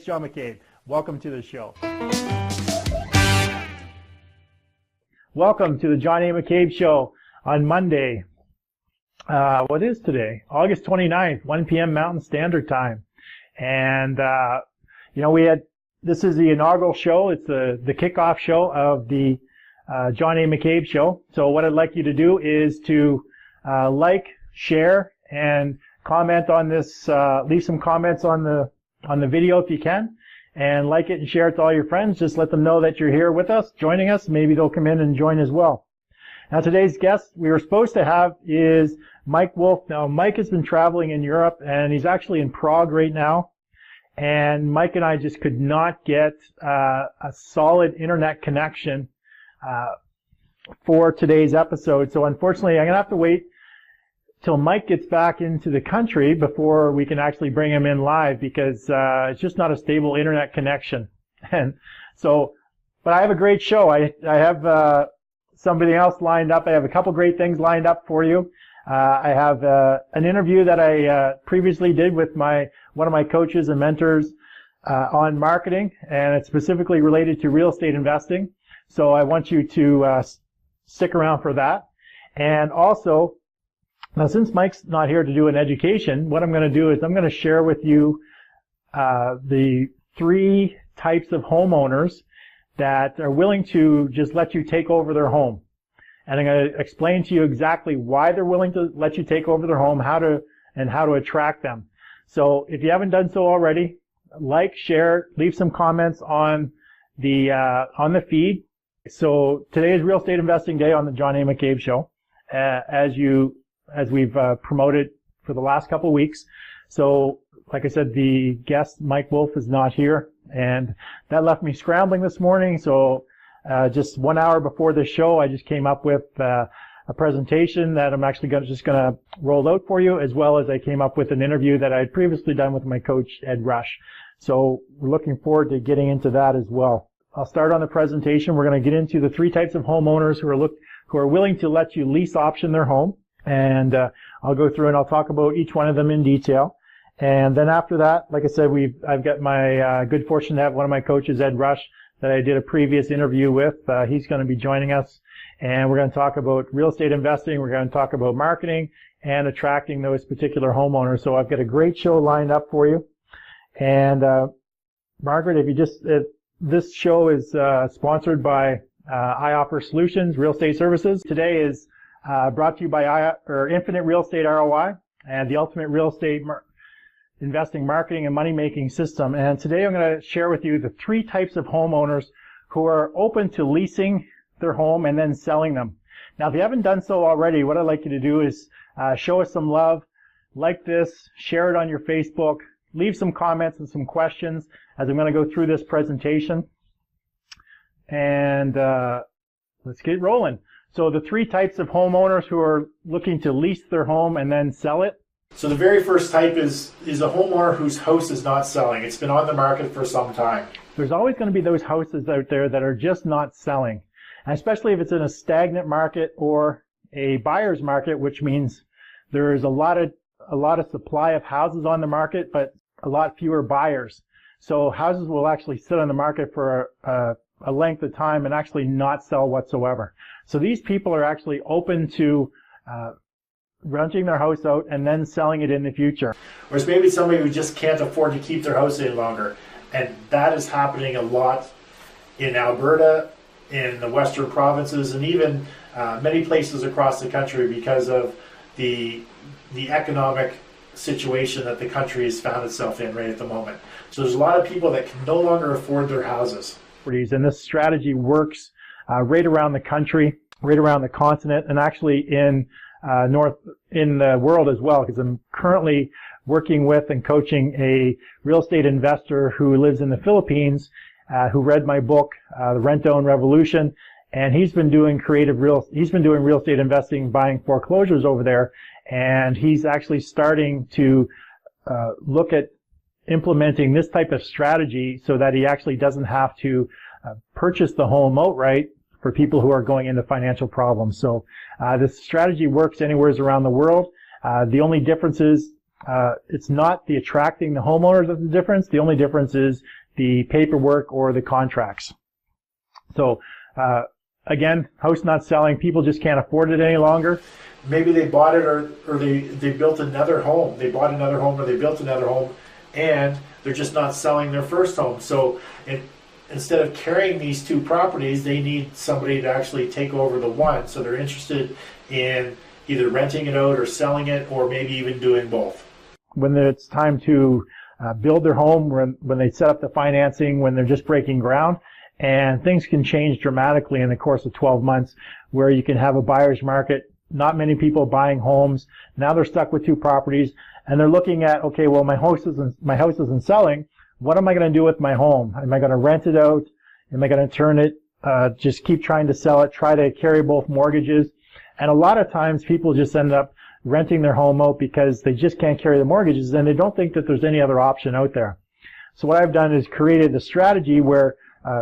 it's John McCabe. Welcome to the show. Welcome to the John A. McCabe Show on Monday. What is today? August 29th, 1 p.m. Mountain Standard Time. And, this is the inaugural show. It's the kickoff show of the John A. McCabe Show. So what I'd like you to do is to like, share, and comment on this. Leave some comments on the video if you can, and like it and share it to all your friends. Just let them know that you're here with us, joining us. Maybe they'll come in and join as well. Now today's guest we were supposed to have is Mike Wolf. Now Mike has been traveling in Europe, and he's actually in Prague right now. And Mike and I just could not get a solid internet connection for today's episode. So unfortunately, I'm going to have to wait till Mike gets back into the country before we can actually bring him in live, because it's just not a stable internet connection. And so, but I have a great show. I have somebody else lined up. I have a couple great things lined up for you. I have an interview that I previously did with one of my coaches and mentors on marketing, and it's specifically related to real estate investing. So I want you to stick around for that. And also, now since Mike's not here to do an education, what I'm going to do is I'm going to share with you the 3 types of homeowners that are willing to just let you take over their home. And I'm going to explain to you exactly why they're willing to let you take over their home, how to attract them. So if you haven't done so already, like, share, leave some comments on the feed. So today is Real Estate Investing Day on the John A. McCabe Show, as we've promoted for the last couple of weeks. So like I said, the guest Mike Wolf is not here, and that left me scrambling this morning. So just 1 hour before the show, I just came up with a presentation that I'm actually just going to roll out for you, as well as I came up with an interview that I had previously done with my coach, Ed Rush. So we're looking forward to getting into that as well. I'll start on the presentation. We're going to get into the 3 types of homeowners who are willing to let you lease option their home. And I'll go through and I'll talk about each one of them in detail. And then after that, like I said, I've got my good fortune to have one of my coaches, Ed Rush, that I did a previous interview with. He's going to be joining us, and we're going to talk about real estate investing. We're going to talk about marketing and attracting those particular homeowners. So I've got a great show lined up for you. And Margaret, this show is sponsored by iOffer Solutions Real Estate Services. Today is brought to you by Infinite Real Estate ROI and the Ultimate Real Estate Investing Marketing and Money-Making System. And today I'm going to share with you the 3 types of homeowners who are open to leasing their home and then selling them. Now, if you haven't done so already, what I'd like you to do is show us some love, like this, share it on your Facebook, leave some comments and some questions as I'm going to go through this presentation. And let's get rolling. So the 3 types of homeowners who are looking to lease their home and then sell it. So the very first type is a homeowner whose house is not selling. It's been on the market for some time. There's always going to be those houses out there that are just not selling, and especially if it's in a stagnant market or a buyer's market, which means there is a lot of supply of houses on the market, but a lot fewer buyers. So houses will actually sit on the market for a length of time and actually not sell whatsoever. So these people are actually open to renting their house out and then selling it in the future. Whereas maybe somebody who just can't afford to keep their house any longer. And that is happening a lot in Alberta, in the western provinces, and even many places across the country because of the economic situation that the country has found itself in right at the moment. So there's a lot of people that can no longer afford their houses. And this strategy works right around the country, right around the continent, and actually in the world as well, because I'm currently working with and coaching a real estate investor who lives in the Philippines, who read my book, The Rent-Own Revolution, and he's been doing real estate investing, buying foreclosures over there, and he's actually starting to look at implementing this type of strategy so that he actually doesn't have to purchase the home outright for people who are going into financial problems. So this strategy works anywhere around the world. The only difference is It's not the attracting the homeowners that's the difference. The only difference is the paperwork or the contracts. So, again, house not selling, people just can't afford it any longer. Maybe they bought it or they built another home. They bought another home or they built another home, and they're just not selling their first home. So instead of carrying these two properties, they need somebody to actually take over the one. So they're interested in either renting it out or selling it, or maybe even doing both. When it's time to build their home, when they set up the financing, when they're just breaking ground, and things can change dramatically in the course of 12 months, where you can have a buyer's market, not many people buying homes. Now they're stuck with two properties, and they're looking at, okay, well, my house isn't selling. What am I going to do with my home? Am I going to rent it out? Am I going to turn it, just keep trying to sell it, try to carry both mortgages? And a lot of times people just end up renting their home out because they just can't carry the mortgages, and they don't think that there's any other option out there. So what I've done is created a strategy where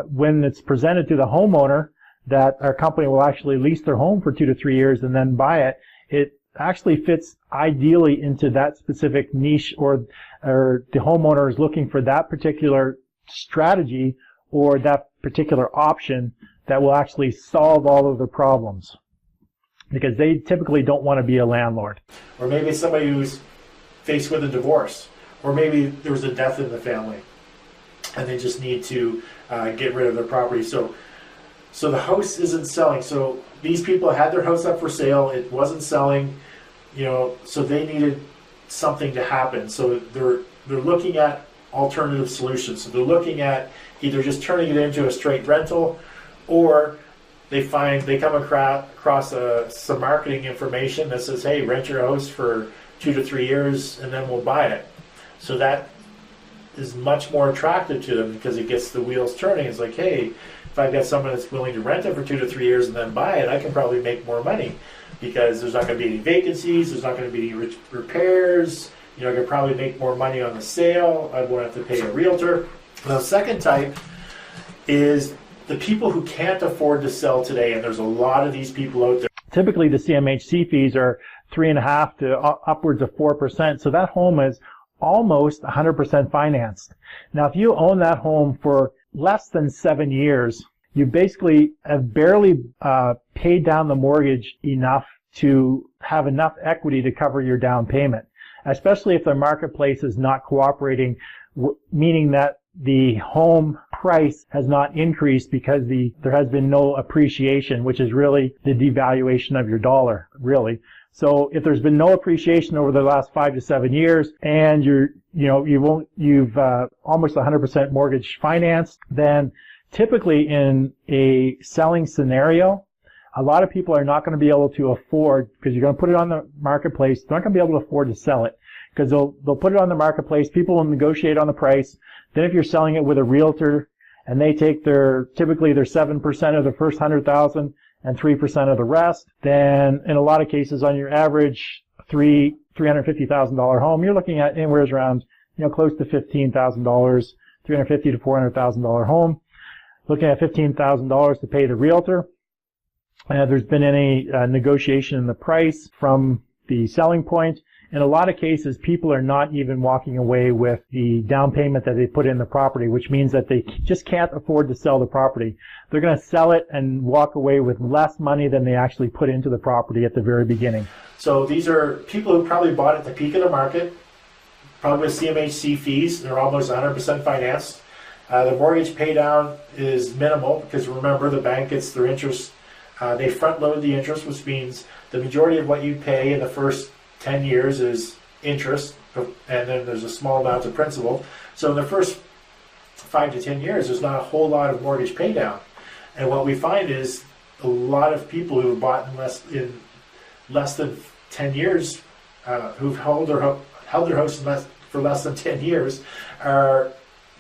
when it's presented to the homeowner that our company will actually lease their home for 2 to 3 years and then buy it, it actually fits ideally into that specific niche, or the homeowner is looking for that particular strategy or that particular option that will actually solve all of their problems, because they typically don't want to be a landlord. Or maybe it's somebody who's faced with a divorce, or maybe there was a death in the family and they just need to get rid of their property. So the house isn't selling. So these people had their house up for sale. It wasn't selling, so they needed something to happen. So they're looking at alternative solutions. So they're looking at either just turning it into a straight rental, or they come across some marketing information that says, hey, rent your house for 2 to 3 years and then we'll buy it. So that is much more attractive to them because it gets the wheels turning. It's like, hey, if I've got someone that's willing to rent it for 2 to 3 years and then buy it, I can probably make more money because there's not going to be any vacancies, there's not going to be any repairs, I can probably make more money on the sale, I won't have to pay a realtor. The second type is the people who can't afford to sell today, and there's a lot of these people out there. Typically the CMHC fees are 3.5% to upwards of 4%, so that home is almost 100% financed. Now, if you own that home for less than 7 years, you basically have barely paid down the mortgage enough to have enough equity to cover your down payment, especially if the marketplace is not cooperating, meaning that the home price has not increased because there has been no appreciation, which is really the devaluation of your dollar, really. So if there's been no appreciation over the last 5 to 7 years, and you've almost 100% mortgage financed, then typically in a selling scenario, a lot of people are not going to be able to afford, because you're going to put it on the marketplace, they're not going to be able to afford to sell it, because they'll put it on the marketplace, people will negotiate on the price. Then if you're selling it with a realtor and they take typically their 7% of the first 100,000 and 3% of the rest, then in a lot of cases on your average $350,000 home, you're looking at anywhere around close to $15,000, $350,000 to $400,000 home, looking at $15,000 to pay the realtor. There's been any negotiation in the price from the selling point. In a lot of cases, people are not even walking away with the down payment that they put in the property, which means that they just can't afford to sell the property. They're going to sell it and walk away with less money than they actually put into the property at the very beginning. So these are people who probably bought at the peak of the market, probably with CMHC fees. They're almost 100% financed. The mortgage pay down is minimal because, remember, the bank gets their interest. They front load the interest, which means the majority of what you pay in the first 10 years is interest, and then there's a small amount of principal. So in the first 5 to 10 years, there's not a whole lot of mortgage pay down. And what we find is a lot of people who have bought in less than 10 years, who've held their house for less than 10 years, are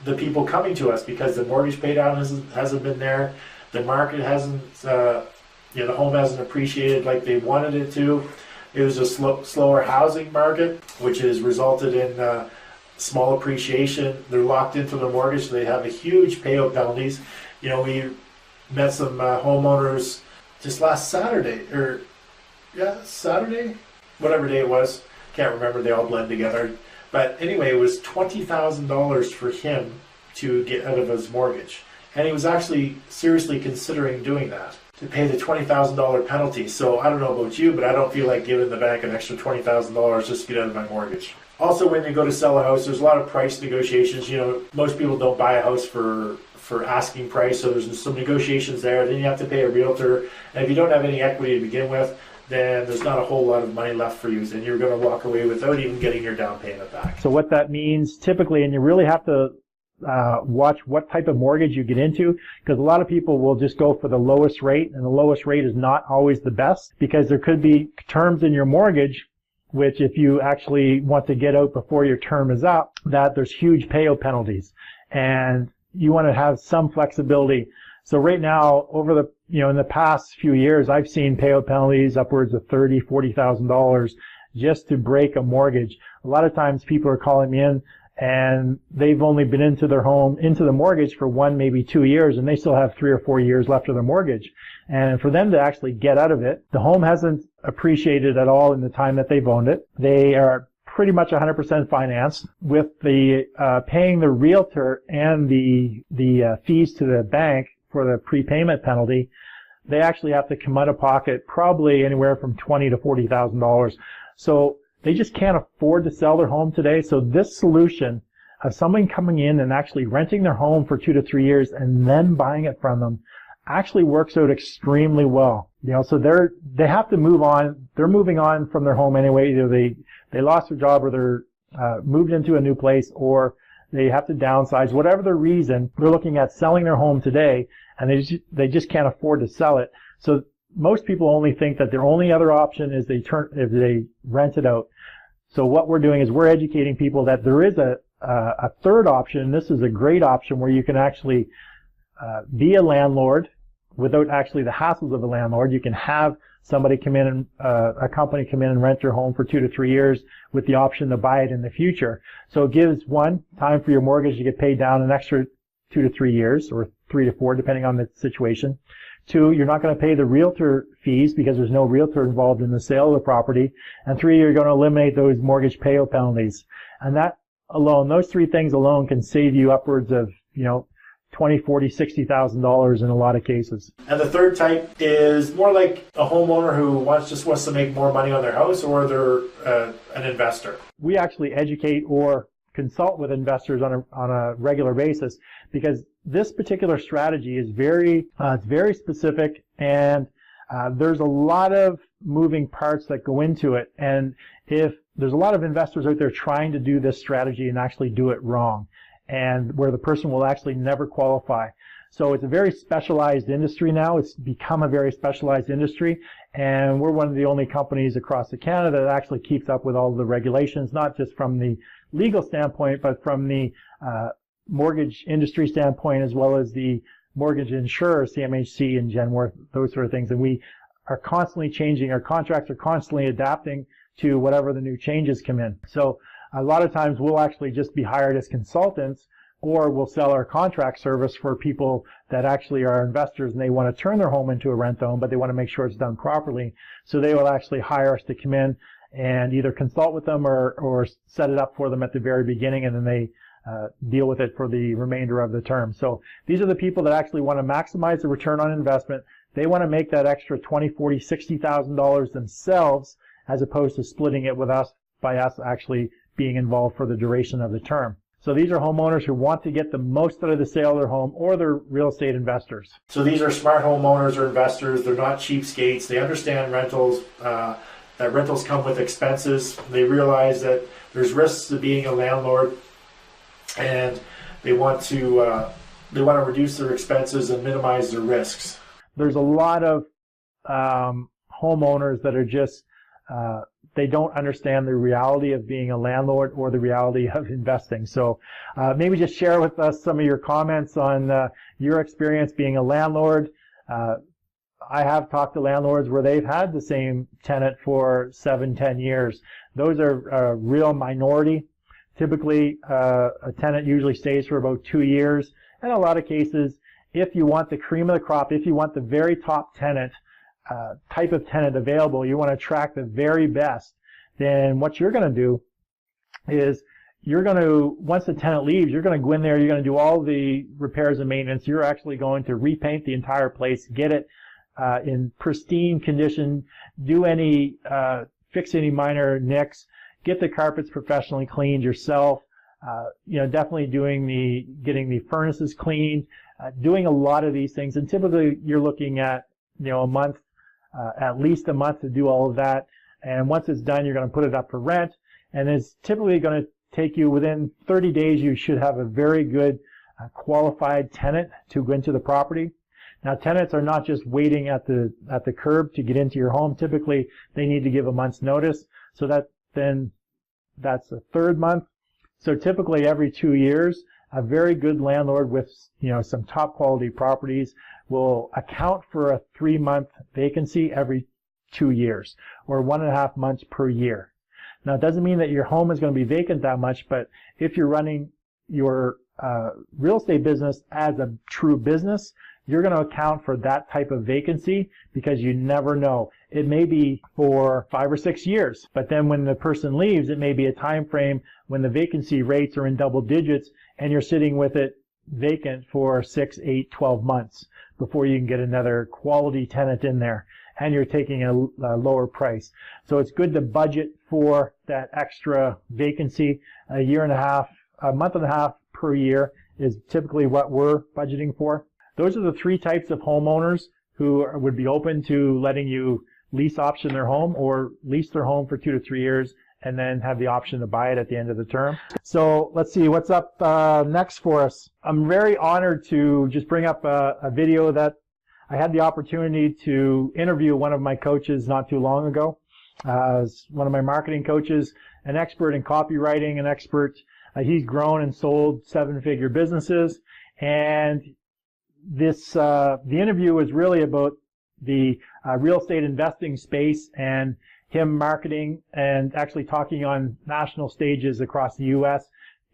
the people coming to us because the mortgage pay down hasn't been there. The market hasn't, the home hasn't appreciated like they wanted it to. It was a slower housing market, which has resulted in small appreciation. They're locked into their mortgage, so they have a huge payout penalties. We met some homeowners just last Saturday, whatever day it was. Can't remember, they all blend together. But anyway, it was $20,000 for him to get out of his mortgage. And he was actually seriously considering doing that, to pay the $20,000 penalty. So I don't know about you, but I don't feel like giving the bank an extra $20,000 just to get out of my mortgage. Also, when you go to sell a house, there's a lot of price negotiations. You know, most people don't buy a house for asking price, so there's some negotiations there. Then you have to pay a realtor, and if you don't have any equity to begin with, then there's not a whole lot of money left for you, and you're going to walk away without even getting your down payment back. So what that means typically, and you really have to watch what type of mortgage you get into, because a lot of people will just go for the lowest rate, and the lowest rate is not always the best, because there could be terms in your mortgage which, if you actually want to get out before your term is up, that there's huge payout penalties, and you want to have some flexibility. So right now, over the, in the past few years, I've seen payout penalties upwards of $30,000, $40,000 just to break a mortgage. A lot of times people are calling me in and they've only been into their home, into the mortgage for 1, maybe 2 years, and they still have 3 or 4 years left of their mortgage. And for them to actually get out of it, the home hasn't appreciated at all in the time that they've owned it. They are pretty much 100% financed, with the paying the realtor and the fees to the bank for the prepayment penalty. They actually have to come out of pocket probably anywhere from $20,000 to $40,000. So they just can't afford to sell their home today. So this solution of someone coming in and actually renting their home for 2 to 3 years and then buying it from them actually works out extremely well. So they have to move on. They're moving on from their home anyway. Either they lost their job, or they're moved into a new place, or they have to downsize. Whatever the reason, they're looking at selling their home today, and they just can't afford to sell it. So most people only think that their only other option is if they rent it out. So what we're doing is we're educating people that there is a third option. This is a great option where you can actually be a landlord without actually the hassles of a landlord. You can have somebody come in and a company come in and rent your home for 2 to 3 years with the option to buy it in the future. So it gives, one, time for your mortgage to get paid down an extra 2 to 3 years, or 3 to 4, depending on the situation. 2, you're not going to pay the realtor fees because there's no realtor involved in the sale of the property. And 3, you're going to eliminate those mortgage payout penalties. And that alone, those 3 things alone can save you upwards of, $20,000, $40,000, $60,000 in a lot of cases. And the third type is more like a homeowner who just wants to make more money on their house, or they're an investor. We actually educate or consult with investors on a regular basis, because this particular strategy is it's very specific, and there's a lot of moving parts that go into it. And if there's a lot of investors out there trying to do this strategy and actually do it wrong, and where the person will actually never qualify. So it's a very specialized industry now. It's become a very specialized industry, and we're one of the only companies across Canada that actually keeps up with all the regulations, not just from the legal standpoint, but from the mortgage industry standpoint, as well as the mortgage insurer, CMHC and Genworth, those sort of things. And we are constantly changing. Our contracts are constantly adapting to whatever the new changes come in. So a lot of times we'll actually just be hired as consultants, or we'll sell our contract service for people that actually are investors and they want to turn their home into a rent home, but they want to make sure it's done properly. So they will actually hire us to come in and either consult with them or set it up for them at the very beginning, and then they deal with it for the remainder of the term. So these are the people that actually want to maximize the return on investment. They want to make that extra $20,000, $40,000, $60,000 themselves, as opposed to splitting it with us by us actually being involved for the duration of the term. So these are homeowners who want to get the most out of the sale of their home, or they're real estate investors. So these are smart homeowners or investors. They're not cheapskates. They understand rentals, that rentals come with expenses. They realize that there's risks to being a landlord, and they want to reduce their expenses and minimize their risks. There's a lot of homeowners that are just they don't understand the reality of being a landlord or the reality of investing. So maybe just share with us some of your comments on your experience being a landlord. I have talked to landlords where they've had the same tenant for 7, 10 years. Those are a real minority. Typically, a tenant usually stays for about 2 years. In a lot of cases, if you want the cream of the crop, if you want the very top tenant, type of tenant available, you want to attract the very best, then what you're going to do is you're going to, once the tenant leaves, you're going to go in there, you're going to do all the repairs and maintenance. You're actually going to repaint the entire place, get it in pristine condition, do any, fix any minor nicks, get the carpets professionally cleaned yourself, definitely getting the furnaces cleaned, doing a lot of these things. And typically you're looking at, a month, at least a month to do all of that. And once it's done, you're going to put it up for rent. And it's typically going to take you within 30 days, you should have a very good qualified tenant to go into the property. Now, tenants are not just waiting at the curb to get into your home. Typically, they need to give a month's notice. So that's the third month. So typically every 2 years, a very good landlord with, some top quality properties will account for a 3-month vacancy every 2 years, or 1.5 months per year. Now, it doesn't mean that your home is going to be vacant that much, but if you're running your real estate business as a true business, you're going to account for that type of vacancy, because you never know. It may be for 5 or 6 years, but then when the person leaves, it may be a time frame when the vacancy rates are in double digits and you're sitting with it vacant for 6, 8, 12 months before you can get another quality tenant in there, and you're taking a lower price. So it's good to budget for that extra vacancy. A month and a half per year is typically what we're budgeting for. Those are the 3 types of homeowners who would be open to letting you lease option their home, or lease their home for 2 to 3 years and then have the option to buy it at the end of the term. So let's see what's up next for us. I'm very honored to just bring up a video that I had the opportunity to interview one of my coaches not too long ago. One of my marketing coaches, an expert in copywriting, he's grown and sold 7-figure businesses. And the interview was really about the real estate investing space, and him marketing and actually talking on national stages across the U.S.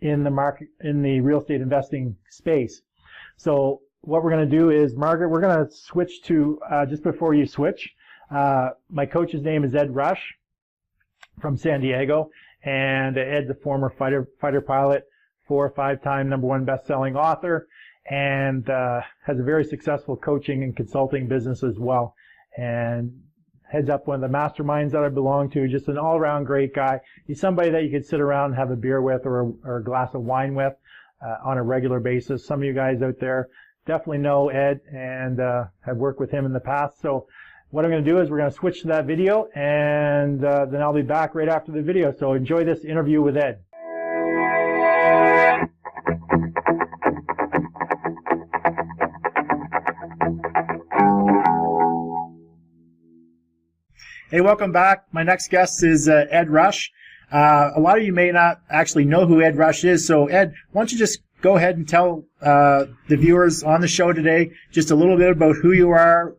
in the real estate investing space. So what we're going to do is, Margaret, we're going to switch to, just before you switch, my coach's name is Ed Rush from San Diego, and Ed's a former fighter pilot, 4- or 5-time #1 best-selling author, and has a very successful coaching and consulting business as well, and heads up one of the masterminds that I belong to. Just an all-around great guy. He's somebody that you could sit around and have a beer with, or a glass of wine with on a regular basis. Some of you guys out there definitely know Ed and have worked with him in the past. So what I'm going to do is we're going to switch to that video, and then I'll be back right after the video. So enjoy this interview with Ed. Hey, welcome back. My next guest is Ed Rush. A lot of you may not actually know who Ed Rush is. So Ed, why don't you just go ahead and tell the viewers on the show today just a little bit about who you are,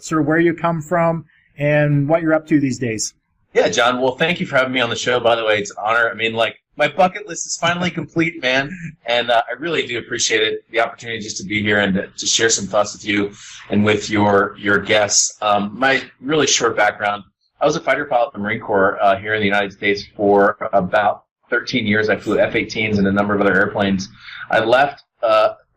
sort of where you come from, and what you're up to these days. Yeah, John. Well, thank you for having me on the show, by the way. It's an honor. I mean, my bucket list is finally complete, man. And I really do appreciate it, the opportunity just to be here and to share some thoughts with you and with your guests. My really short background, I was a fighter pilot in the Marine Corps here in the United States for about 13 years. I flew F-18s and a number of other airplanes. I left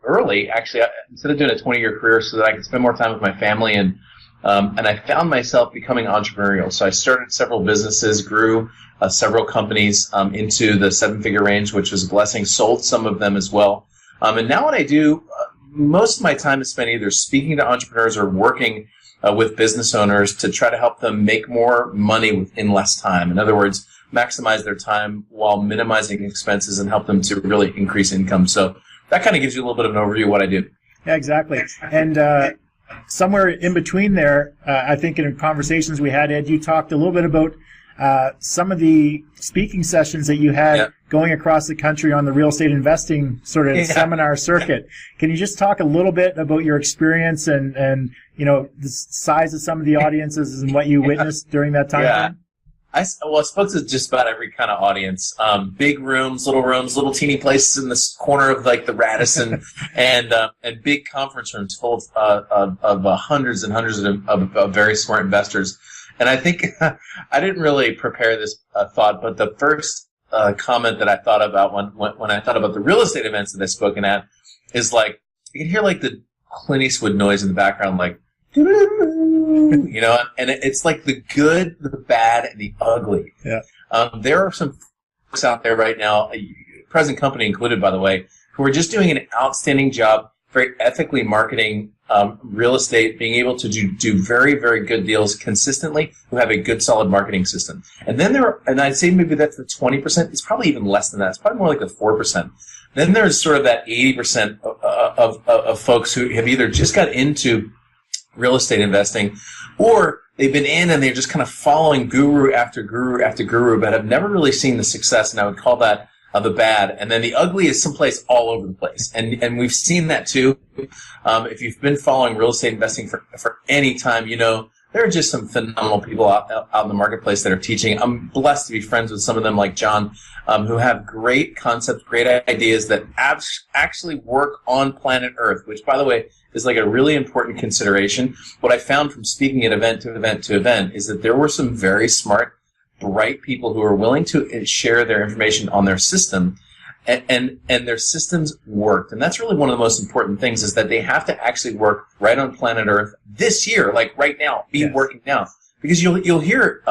early, actually, instead of doing a 20-year career, so that I could spend more time with my family, and I found myself becoming entrepreneurial. So I started several businesses, grew several companies into the 7-figure range, which was a blessing, sold some of them as well. And now what I do, most of my time is spent either speaking to entrepreneurs or working with business owners to try to help them make more money in less time. In other words, maximize their time while minimizing expenses and help them to really increase income. So that kind of gives you a little bit of an overview of what I do. Yeah, exactly. And somewhere in between there, I think in conversations we had, Ed, you talked a little bit about some of the speaking sessions that you had going across the country on the real estate investing sort of seminar circuit. Can you just talk a little bit about your experience and the size of some of the audiences and what you witnessed during that time? Yeah. I spoke to just about every kind of audience. Big rooms, little teeny places in this corner of like the Radisson, and big conference rooms full of hundreds and hundreds of very smart investors. And I think I didn't really prepare this thought, but the first comment that I thought about when I thought about the real estate events that I've spoken at is like, you can hear like the Clint Eastwood noise in the background, like, you know, and it's like the good, the bad, and the ugly. Yeah. There are some folks out there right now, present company included, by the way, who are just doing an outstanding job, very ethically marketing real estate, being able to do very, very good deals consistently, who have a good, solid marketing system. And then and I'd say maybe that's the 20%. It's probably even less than that. It's probably more like the 4%. Then there's sort of that 80% of folks who have either just got into real estate investing, or they've been in and they're just kind of following guru after guru after guru, but have never really seen the success. And I would call that the bad. And then the ugly is someplace all over the place. And we've seen that too. If you've been following real estate investing for any time, you know, there are just some phenomenal people out in the marketplace that are teaching. I'm blessed to be friends with some of them like John, who have great concepts, great ideas that actually work on planet Earth, which, by the way, is like a really important consideration. What I found from speaking at event to event to event is that there were some very smart, bright people who are willing to share their information on their system, and their systems worked. And that's really one of the most important things, is that they have to actually work right on planet Earth this year, like right now, working now. Because you'll hear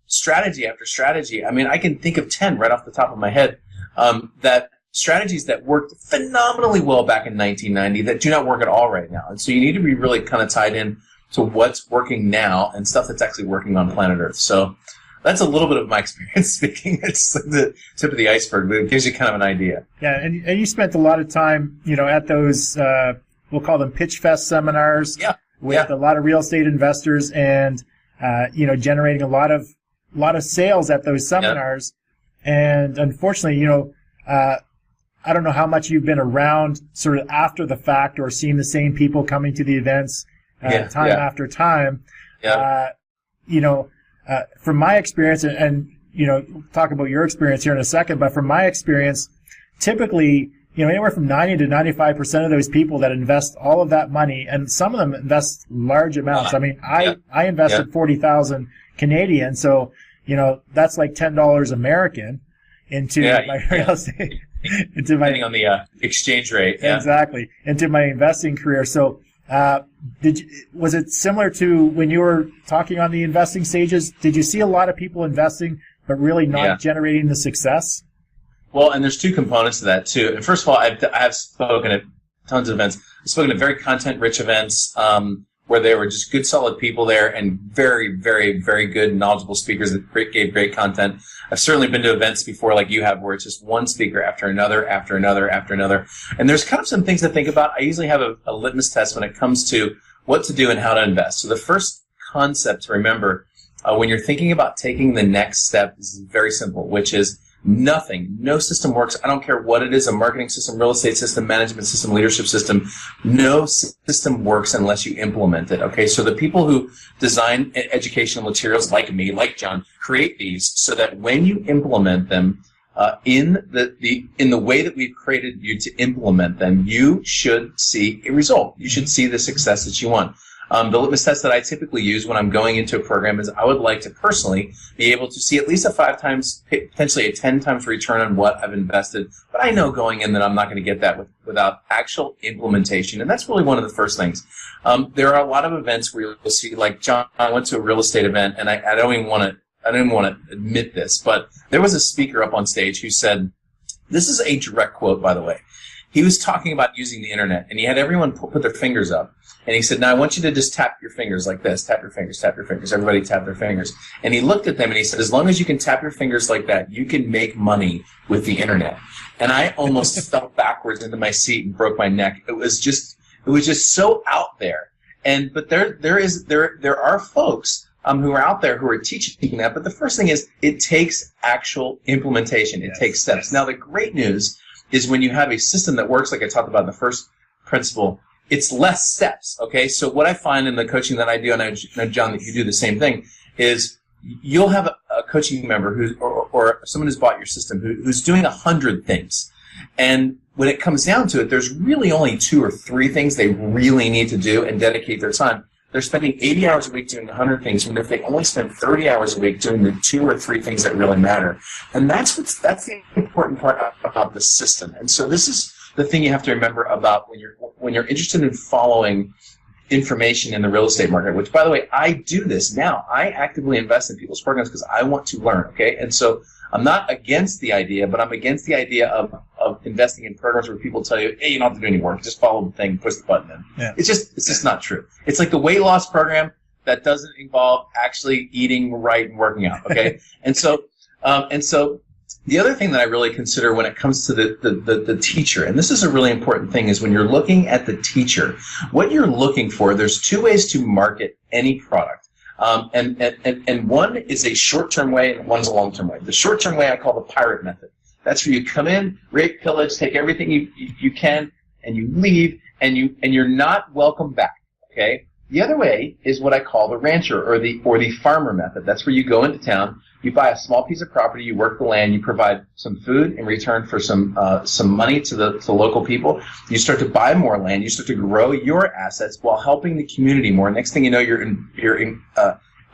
strategy after strategy. I mean, I can think of 10 right off the top of my head that strategies that worked phenomenally well back in 1990 that do not work at all right now. And so you need to be really kind of tied in to what's working now and stuff that's actually working on planet Earth. So that's a little bit of my experience speaking. It's like the tip of the iceberg, but it gives you kind of an idea. Yeah, and you spent a lot of time, you know, at those, we'll call them Pitch Fest seminars with a lot of real estate investors, and, you know, generating a lot of sales at those seminars. Yeah. And unfortunately, you know, I don't know how much you've been around sort of after the fact, or seen the same people coming to the events time after time. Yeah. You know, from my experience, and you know, talk about your experience here in a second, but from my experience, typically, you know, anywhere from 90 to 95% of those people that invest all of that money, and some of them invest large amounts. I mean, I invested 40,000 Canadian, so you know, that's like $10 American into my real estate. Depending on the exchange rate. Yeah. Exactly. Into my investing career. So was it similar to when you were talking on the investing stages? Did you see a lot of people investing but really not generating the success? Well, and there's two components to that too. And first of all, I've spoken at tons of events. I've spoken at very content-rich events where there were just good, solid people there, and very, very, very good, knowledgeable speakers that gave great content. I've certainly been to events before, like you have, where it's just one speaker after another, after another, after another. And there's kind of some things to think about. I usually have a litmus test when it comes to what to do and how to invest. So the first concept to remember when you're thinking about taking the next step is very simple, which is nothing. No system works. I don't care what it is, a marketing system, real estate system, management system, leadership system. No system works unless you implement it. Okay, so the people who design educational materials, like me, like John, create these so that when you implement them in the way that we've created you to implement them, you should see a result. You should see the success that you want. The litmus test that I typically use when I'm going into a program is I would like to personally be able to see at least a 5 times, potentially a 10 times return on what I've invested. But I know going in that I'm not going to get that without actual implementation. And that's really one of the first things. There are a lot of events where you'll see, like John, I went to a real estate event, and I don't even want to admit this, but there was a speaker up on stage who said, this is a direct quote, by the way. He was talking about using the internet, and he had everyone put their fingers up. And he said, now I want you to just tap your fingers like this. Tap your fingers, tap your fingers. Everybody tap their fingers. And he looked at them and he said, as long as you can tap your fingers like that, you can make money with the internet. And I almost fell backwards into my seat and broke my neck. It was just so out there. But there are folks who are out there who are teaching that. But the first thing is, it takes actual implementation. It takes steps. Yes. Now, the great news is when you have a system that works, like I talked about in the first principle, it's less steps, okay? So what I find in the coaching that I do, and I know, John, that you do the same thing, is you'll have a coaching member or someone who's bought your system who's doing 100 things. And when it comes down to it, there's really only 2 or 3 things they really need to do and dedicate their time. they're spending 80 hours a week doing 100 things, and if they only spend 30 hours a week doing the 2 or 3 things that really matter. And that's the important part about the system. And so this is the thing you have to remember about when you're interested in following information in the real estate market, which, by the way, I do this now. I actively invest in people's programs because I want to learn, okay? And so I'm not against the idea, but I'm against the idea of investing in programs where people tell you, hey, you don't have to do any work. Just follow the thing, push the button in. Yeah. It's just not true. It's like the weight loss program that doesn't involve actually eating right and working out, okay? and so the other thing that I really consider when it comes to the teacher, and this is a really important thing, is when you're looking at the teacher, what you're looking for, there's 2 ways to market any product. And one is a short-term way and one's a long-term way. The short-term way I call the pirate method. That's where you come in, rape, pillage, take everything you can, and you leave, and you're not welcome back, okay? The other way is what I call the rancher or the farmer method. That's where you go into town, you buy a small piece of property, you work the land, you provide some food in return for some money to the local people. You start to buy more land, you start to grow your assets while helping the community more. Next thing you know, you're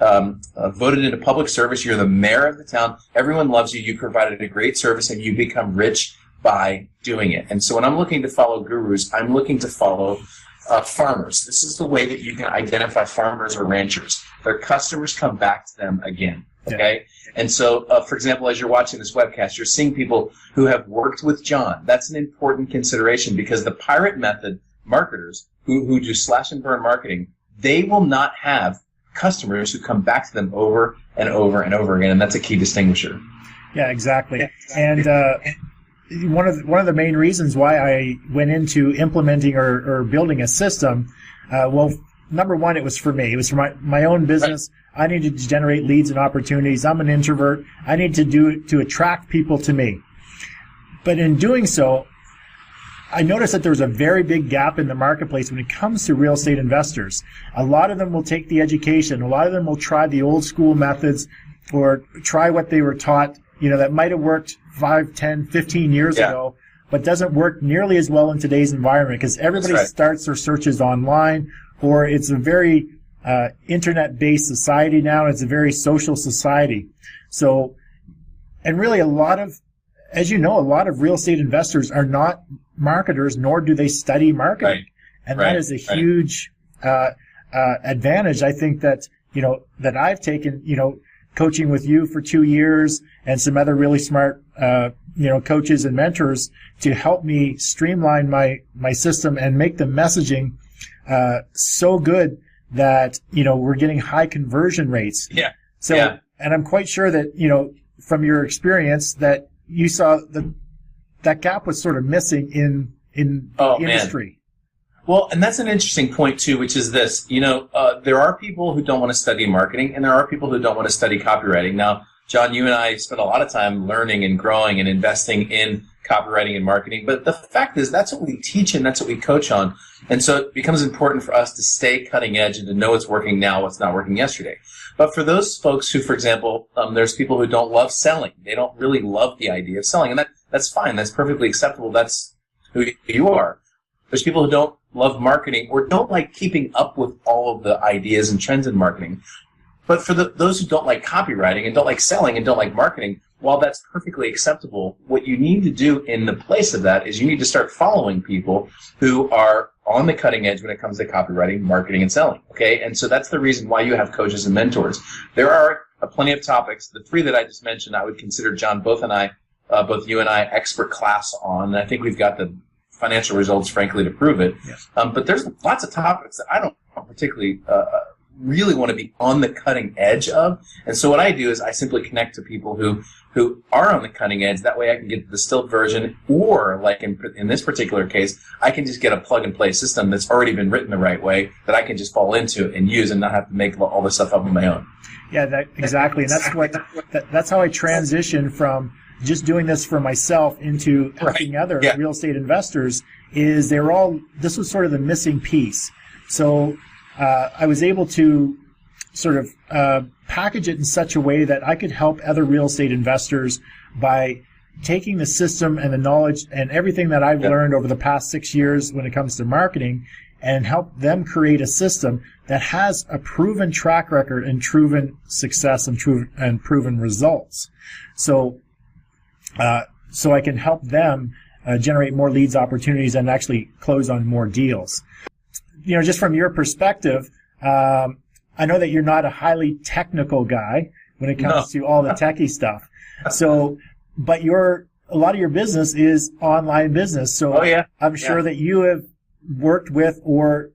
voted into public service. You're the mayor of the town. Everyone loves you. You provided a great service, and you become rich by doing it. And so when I'm looking to follow gurus, I'm looking to follow farmers. This is the way that you can identify farmers or ranchers. Their customers come back to them again. Okay? Yeah. And so, for example, as you're watching this webcast, you're seeing people who have worked with John. That's an important consideration because the pirate method marketers who do slash and burn marketing, they will not have customers who come back to them over and over and over again, and that's a key distinguisher. Yeah, exactly. And one of the main reasons why I went into implementing or building a system, well, number one, it was for me. It was for my own business. Right. I needed to generate leads and opportunities. I'm an introvert. I need to do it to attract people to me. But in doing so, I noticed that there was a very big gap in the marketplace when it comes to real estate investors. A lot of them will take the education. A lot of them will try the old school methods or try what they were taught, that might have worked 5, 10, 15 years ago, but doesn't work nearly as well in today's environment because everybody starts their searches online, or it's a very internet-based society now. It's a very social society. So, and really a lot of real estate investors are not marketers, nor do they study marketing. Right. And that is a huge advantage, I think, that I've taken, coaching with you for 2 years and some other really smart, coaches and mentors to help me streamline my system and make the messaging so good that, we're getting high conversion rates. Yeah. So, and I'm quite sure that, from your experience that you saw that gap was sort of missing in the industry. Man. Well, and that's an interesting point, too, which is this. There are people who don't want to study marketing, and there are people who don't want to study copywriting. Now, John, you and I spend a lot of time learning and growing and investing in copywriting and marketing. But the fact is, that's what we teach and that's what we coach on. And so it becomes important for us to stay cutting edge and to know what's working now, what's not working yesterday. But for those folks who, for example, there's people who don't love selling. They don't really love the idea of selling. And that's fine. That's perfectly acceptable. That's who you are. There's people who don't love marketing or don't like keeping up with all of the ideas and trends in marketing. But for those who don't like copywriting and don't like selling and don't like marketing, while that's perfectly acceptable, what you need to do in the place of that is you need to start following people who are on the cutting edge when it comes to copywriting, marketing, and selling. Okay? And so that's the reason why you have coaches and mentors. There are plenty of topics. The 3 that I just mentioned, I would consider, John, both you and I, expert class on. And I think we've got the financial results, frankly, to prove it. Yes. But there's lots of topics that I don't particularly really want to be on the cutting edge of. And so what I do is I simply connect to people who are on the cutting edge. That way I can get the distilled version, or like in this particular case, I can just get a plug-and-play system that's already been written the right way that I can just fall into and use and not have to make all this stuff up on my own. Yeah, exactly. And that's how I transition from just doing this for myself into helping other real estate investors. This was sort of the missing piece. So I was able to sort of package it in such a way that I could help other real estate investors by taking the system and the knowledge and everything that I've learned over the past 6 years when it comes to marketing and help them create a system that has a proven track record and proven success and proven results. So I can help them generate more leads, opportunities, and actually close on more deals. Just from your perspective, I know that you're not a highly technical guy when it comes to all the techie stuff. So, but a lot of your business is online business. So I'm sure that you have worked with or,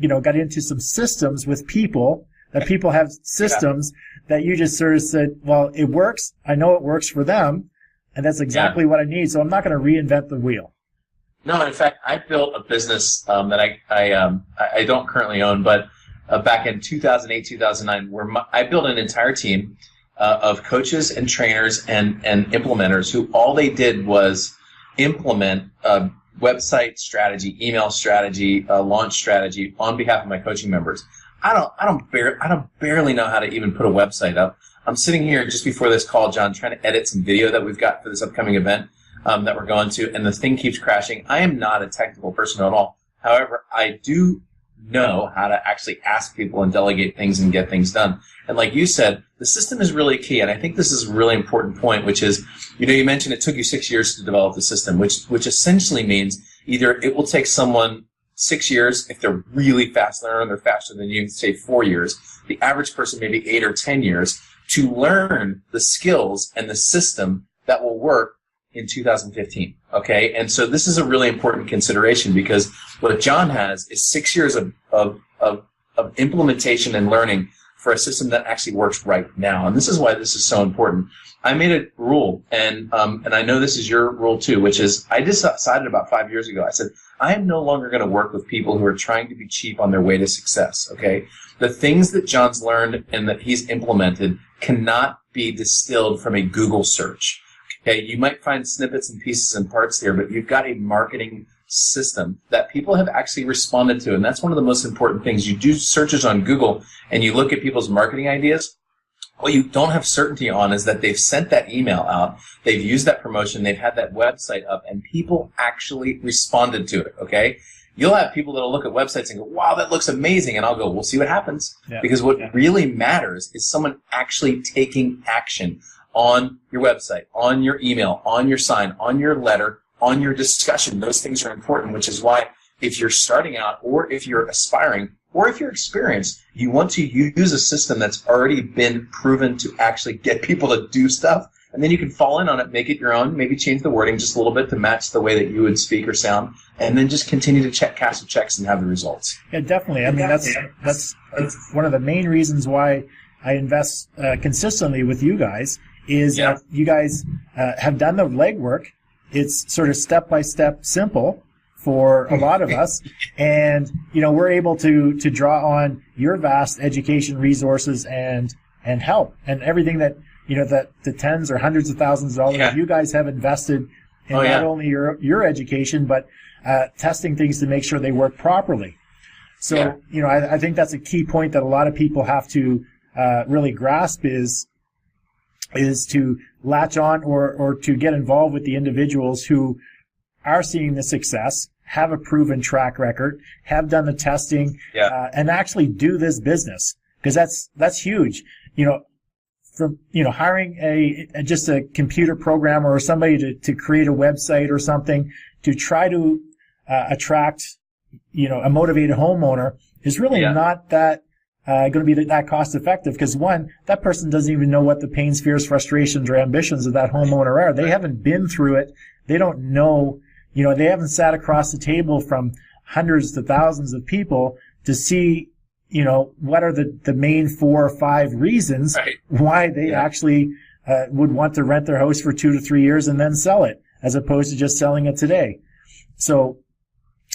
got into some systems with people, that people have systems that you just sort of said, well, it works. I know it works for them. And that's exactly what I need. So I'm not going to reinvent the wheel. No, in fact, I built a business that I don't currently own, but back in 2008, 2009, where I built an entire team of coaches and trainers and implementers who all they did was implement website strategy, email strategy, launch strategy on behalf of my coaching members. I don't barely know how to even put a website up. I'm sitting here just before this call, John, trying to edit some video that we've got for this upcoming event that we're going to, and the thing keeps crashing. I am not a technical person at all. However, I do know how to actually ask people and delegate things and get things done. And like you said, the system is really key. And I think this is a really important point, which is, you mentioned it took you 6 years to develop the system, which essentially means either it will take someone 6 years, if they're really fast learner, they're faster than you, say 4 years. The average person maybe 8 or 10 years to learn the skills and the system that will work in 2015. Okay, and so this is a really important consideration, because what John has is 6 years of implementation and learning for a system that actually works right now. And this is why this is so important. I made a rule, and I know this is your rule too, which is I decided about 5 years ago. I said, I am no longer going to work with people who are trying to be cheap on their way to success. Okay, the things that John's learned and that he's implemented cannot be distilled from a Google search. Okay, you might find snippets and pieces and parts here, but you've got a marketing system that people have actually responded to, and that's one of the most important things. You do searches on Google and you look at people's marketing ideas. What you don't have certainty on is that they've sent that email out, they've used that promotion, they've had that website up, and people actually responded to it, okay? You'll have people that'll look at websites and go, wow, that looks amazing, and I'll go, we'll see what happens. Yeah. Because what really matters is someone actually taking action on your website, on your email, on your sign, on your letter, on your discussion. Those things are important, which is why if you're starting out or if you're aspiring or if you're experienced, you want to use a system that's already been proven to actually get people to do stuff, and then you can fall in on it, make it your own, maybe change the wording just a little bit to match the way that you would speak or sound, and then just continue to cash the checks and have the results. Yeah, definitely. I mean, that's one of the main reasons why I invest consistently with you guys is that you guys have done the legwork. It's sort of step-by-step simple for a lot of us, and we're able to draw on your vast education resources and help and everything that that the tens or hundreds of thousands of dollars you guys have invested in not only your education but testing things to make sure they work properly. So I think that's a key point that a lot of people have to really grasp is to latch on or to get involved with the individuals who are seeing the success, have a proven track record, have done the testing, and actually do this business, because that's huge. From hiring just a computer programmer or somebody to create a website or something to try to attract a motivated homeowner is really not that going to be that cost effective, because one, that person doesn't even know what the pains, fears, frustrations, or ambitions of that homeowner are. They haven't been through it. They don't know, they haven't sat across the table from hundreds to thousands of people to see, what are the main 4 or 5 reasons why they actually would want to rent their house for 2 to 3 years and then sell it, as opposed to just selling it today. So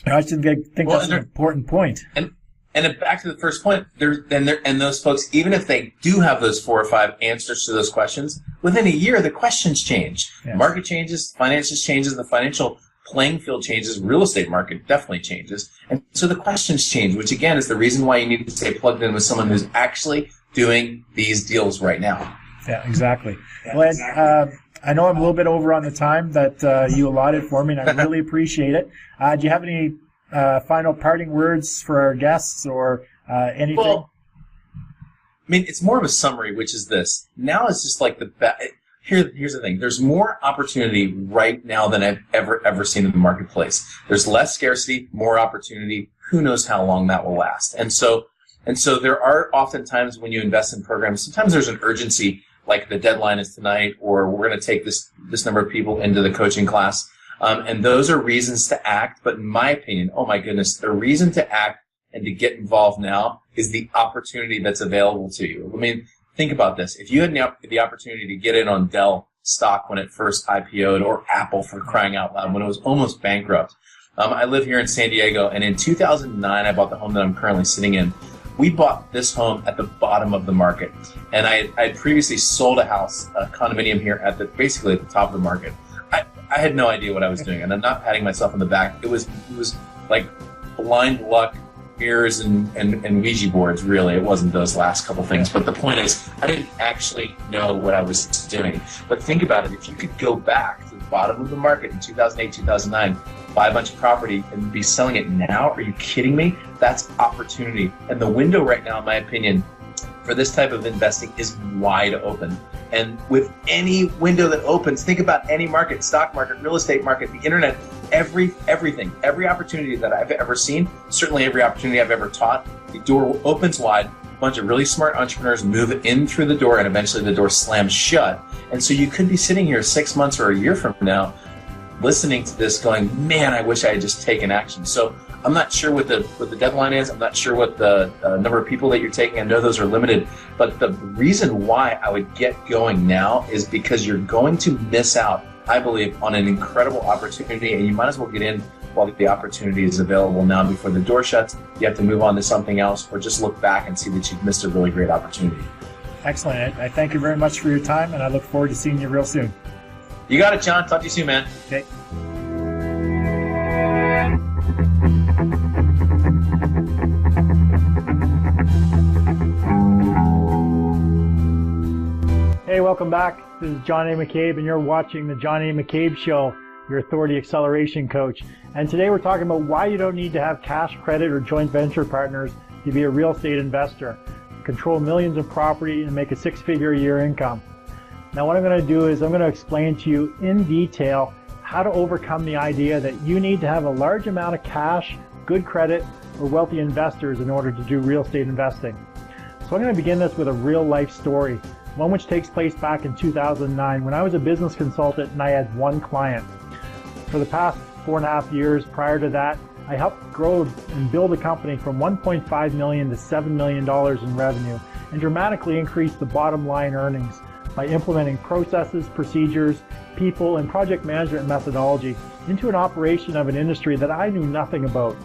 I think that's an important point. And then back to the first point, and those folks, even if they do have those 4 or 5 answers to those questions, within a year the questions change. Yes. Market changes, finances changes, the financial playing field changes, real estate market definitely changes, and so the questions change, which again is the reason why you need to stay plugged in with someone who's actually doing these deals right now. Yeah, exactly. Well, Ed, I know I'm a little bit over on the time that you allotted for me, and I really appreciate it. Do you have any final parting words for our guests or anything? Well, I mean, it's more of a summary, which is this. Now is just like here's the thing. There's more opportunity right now than I've ever seen in the marketplace. There's less scarcity, more opportunity. Who knows how long that will last? And so there are often times when you invest in programs, sometimes there's an urgency, like the deadline is tonight, or we're going to take this number of people into the coaching class. And those are reasons to act. But in my opinion, oh my goodness, the reason to act and to get involved now is the opportunity that's available to you. I mean, think about this. If you had the opportunity to get in on Dell stock when it first IPO'd, or Apple, for crying out loud, when it was almost bankrupt. I live here in San Diego, and in 2009, I bought the home that I'm currently sitting in. We bought this home at the bottom of the market, and I had previously sold a house, a condominium here, basically at the top of the market. I had no idea what I was doing, and I'm not patting myself on the back. It was like blind luck, mirrors, and Ouija boards, really. It wasn't those last couple things. But the point is, I didn't actually know what I was doing. But think about it. If you could go back to the bottom of the market in 2008, 2009, buy a bunch of property and be selling it now, are you kidding me? That's opportunity. And the window right now, in my opinion, for this type of investing is wide open. And with any window that opens, think about any market, stock market, real estate market, the internet, everything, every opportunity that I've ever seen, certainly every opportunity I've ever taught, the door opens wide, a bunch of really smart entrepreneurs move in through the door, and eventually the door slams shut. And so you could be sitting here 6 months or a year from now listening to this going, man, I wish I had just taken action. So I'm not sure what the deadline is. I'm not sure what the number of people that you're taking. I know those are limited. But the reason why I would get going now is because you're going to miss out, I believe, on an incredible opportunity. And you might as well get in while the opportunity is available now before the door shuts. You have to move on to something else, or just look back and see that you've missed a really great opportunity. Excellent. I thank you very much for your time, and I look forward to seeing you real soon. You got it, John. Talk to you soon, man. Okay. Hey, welcome back. This is John A. McCabe, and you're watching the John A. McCabe Show, your Authority Acceleration Coach. And today we're talking about why you don't need to have cash, credit, or joint venture partners to be a real estate investor, control millions of property, and make a six-figure a year income. Now what I'm going to do is I'm going to explain to you in detail how to overcome the idea that you need to have a large amount of cash, good credit, or wealthy investors in order to do real estate investing. So I'm going to begin this with a real life story, one which takes place back in 2009 when I was a business consultant and I had one client. For the past 4.5 years prior to that, I helped grow and build a company from $1.5 million to $7 million in revenue and dramatically increase the bottom line earnings by implementing processes, procedures, people, and project management methodology into an operation of an industry that I knew nothing about.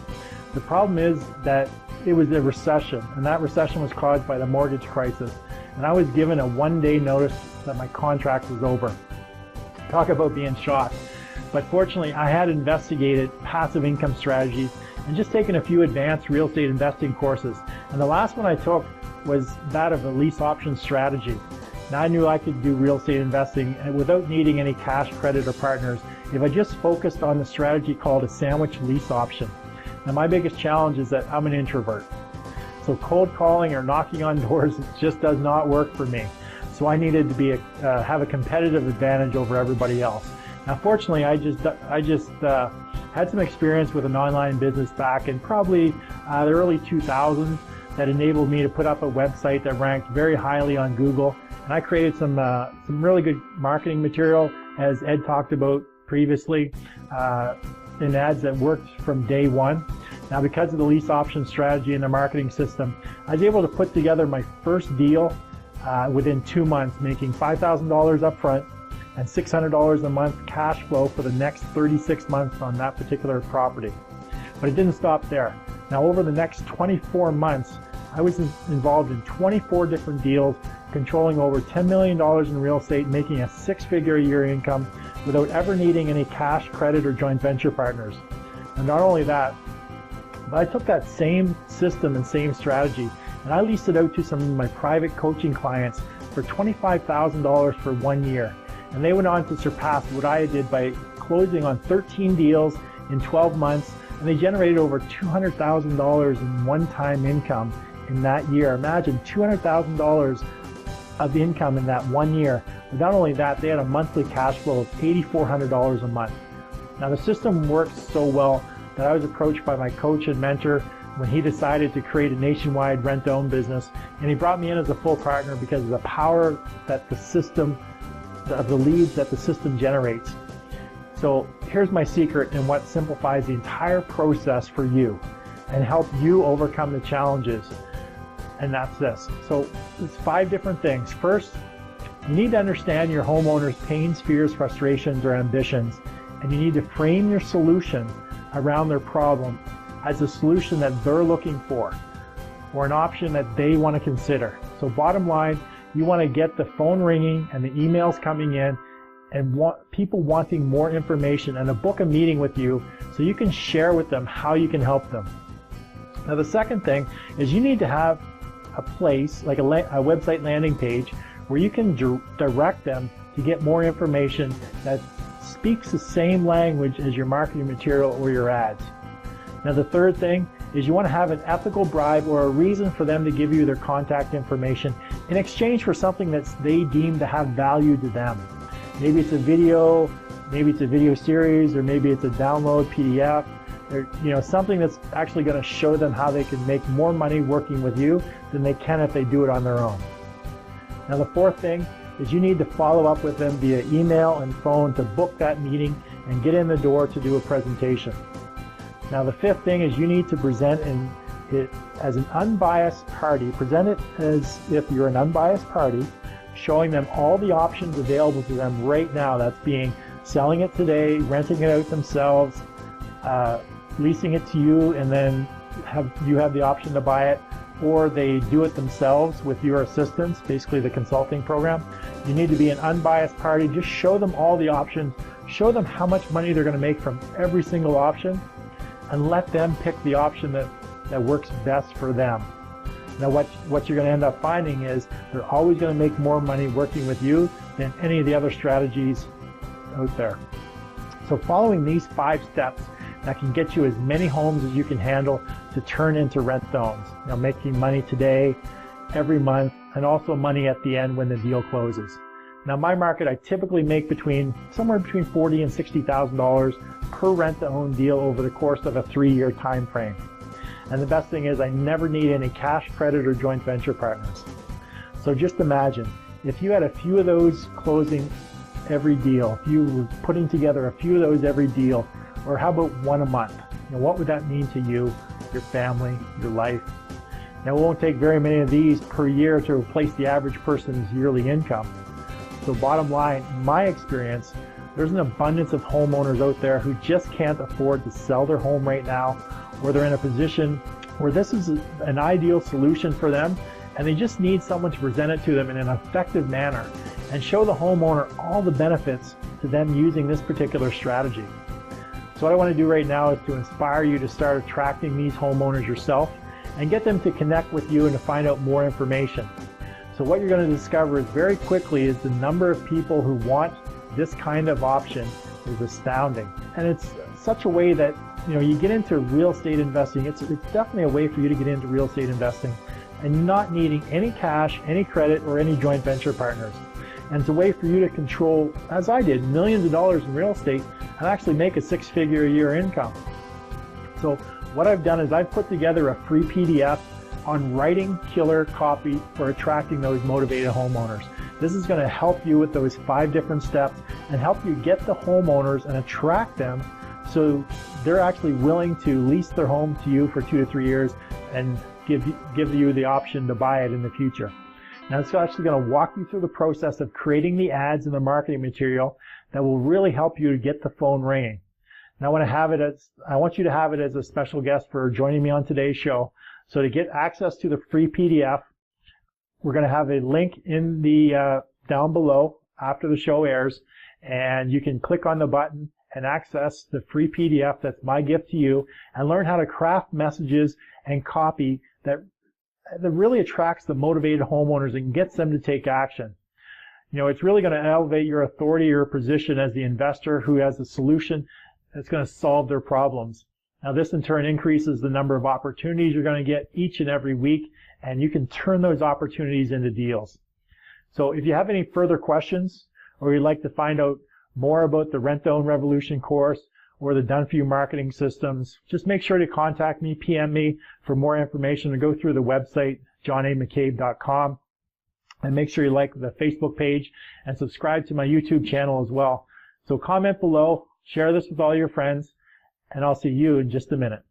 The problem is that it was a recession, and that recession was caused by the mortgage crisis. And I was given a one-day notice that my contract was over. Talk about being shocked. But fortunately, I had investigated passive income strategies and just taken a few advanced real estate investing courses. And the last one I took was that of a lease option strategy. Now I knew I could do real estate investing without needing any cash, credit, or partners if I just focused on the strategy called a sandwich lease option. Now my biggest challenge is that I'm an introvert. So cold calling or knocking on doors just does not work for me. So I needed to be have a competitive advantage over everybody else. Now fortunately, I just had some experience with an online business back in probably the early 2000s that enabled me to put up a website that ranked very highly on Google. And I created some really good marketing material, as Ed talked about previously, in ads that worked from day one. Now, because of the lease option strategy and the marketing system, I was able to put together my first deal within 2 months, making $5,000 up front and $600 a month cash flow for the next 36 months on that particular property. But it didn't stop there. Now, over the next 24 months, I was involved in 24 different deals, controlling over $10 million in real estate, making a six-figure a year income without ever needing any cash, credit, or joint venture partners. And not only that, but I took that same system and same strategy and I leased it out to some of my private coaching clients for $25,000 for 1 year. And they went on to surpass what I did by closing on 13 deals in 12 months, and they generated over $200,000 in one-time income in that year. Imagine $200,000 of income in that 1 year. But not only that, they had a monthly cash flow of $8,400 a month. Now the system works so well that I was approached by my coach and mentor when he decided to create a nationwide rent-to-own business, and he brought me in as a full partner because of the power that the system, of the leads that the system generates. So here's my secret and what simplifies the entire process for you and help you overcome the challenges. And that's this. So it's 5 different things. First, you need to understand your homeowner's pains, fears, frustrations, or ambitions, and you need to frame your solution around their problem as a solution that they're looking for or an option that they want to consider. So bottom line, you want to get the phone ringing and the emails coming in and people wanting more information and to book a meeting with you so you can share with them how you can help them. Now the second thing is you need to have a place like a website landing page where you can direct them to get more information that speaks the same language as your marketing material or your ads. Now the third thing is you want to have an ethical bribe or a reason for them to give you their contact information in exchange for something that they deem to have value to them. Maybe it's a video, maybe it's a video series, or maybe it's a download PDF, or something that's actually going to show them how they can make more money working with you than they can if they do it on their own. Now the fourth thing is you need to follow up with them via email and phone to book that meeting and get in the door to do a presentation. Now the fifth thing is you need to present it as an unbiased party. Present it as if you're an unbiased party, showing them all the options available to them right now. That's being selling it today, renting it out themselves, leasing it to you, and then you have the option to buy it, or they do it themselves with your assistance, basically the consulting program. You need to be an unbiased party. Just show them all the options, show them how much money they're going to make from every single option, and let them pick the option that works best for them. Now what you're going to end up finding is they're always going to make more money working with you than any of the other strategies out there. So following these 5 steps that can get you as many homes as you can handle to turn into rent-to-owns. Making money today, every month, and also money at the end when the deal closes. Now my market, I typically make somewhere between $40,000 and $60,000 per rent-to-own deal over the course of a 3-year time frame. And the best thing is I never need any cash, credit, or joint venture partners. So just imagine, if you had a few of those closing every deal, if you were putting together a few of those every deal, or how about one a month? What would that mean to you, your family, your life? Now it won't take very many of these per year to replace the average person's yearly income. So bottom line, in my experience, there's an abundance of homeowners out there who just can't afford to sell their home right now, or they're in a position where this is an ideal solution for them, and they just need someone to present it to them in an effective manner and show the homeowner all the benefits to them using this particular strategy. So what I want to do right now is to inspire you to start attracting these homeowners yourself and get them to connect with you and to find out more information. So what you're going to discover is very quickly is the number of people who want this kind of option is astounding. And it's such a way that you get into real estate investing. It's definitely a way for you to get into real estate investing and not needing any cash, any credit, or any joint venture partners. And it's a way for you to control, as I did, millions of dollars in real estate and actually make a 6-figure a year income. So what I've done is I've put together a free PDF on writing killer copy for attracting those motivated homeowners. This is going to help you with those 5 different steps and help you get the homeowners and attract them so they're actually willing to lease their home to you for 2 to 3 years and give you the option to buy it in the future. Now it's actually going to walk you through the process of creating the ads and the marketing material that will really help you to get the phone ringing. Now I want you to have it as a special guest for joining me on today's show. So to get access to the free PDF, we're going to have a link in the down below after the show airs, and you can click on the button and access the free PDF that's my gift to you and learn how to craft messages and copy that really attracts the motivated homeowners and gets them to take action. It's really going to elevate your authority or position as the investor who has a solution that's going to solve their problems. Now this in turn increases the number of opportunities you're going to get each and every week, and you can turn those opportunities into deals. So if you have any further questions, or you'd like to find out more about the Rent to Own Revolution course or the Done For You marketing systems, just make sure to contact me, PM me for more information, or go through the website, johnamccabe.com. And make sure you like the Facebook page and subscribe to my YouTube channel as well. So comment below, share this with all your friends, and I'll see you in just a minute.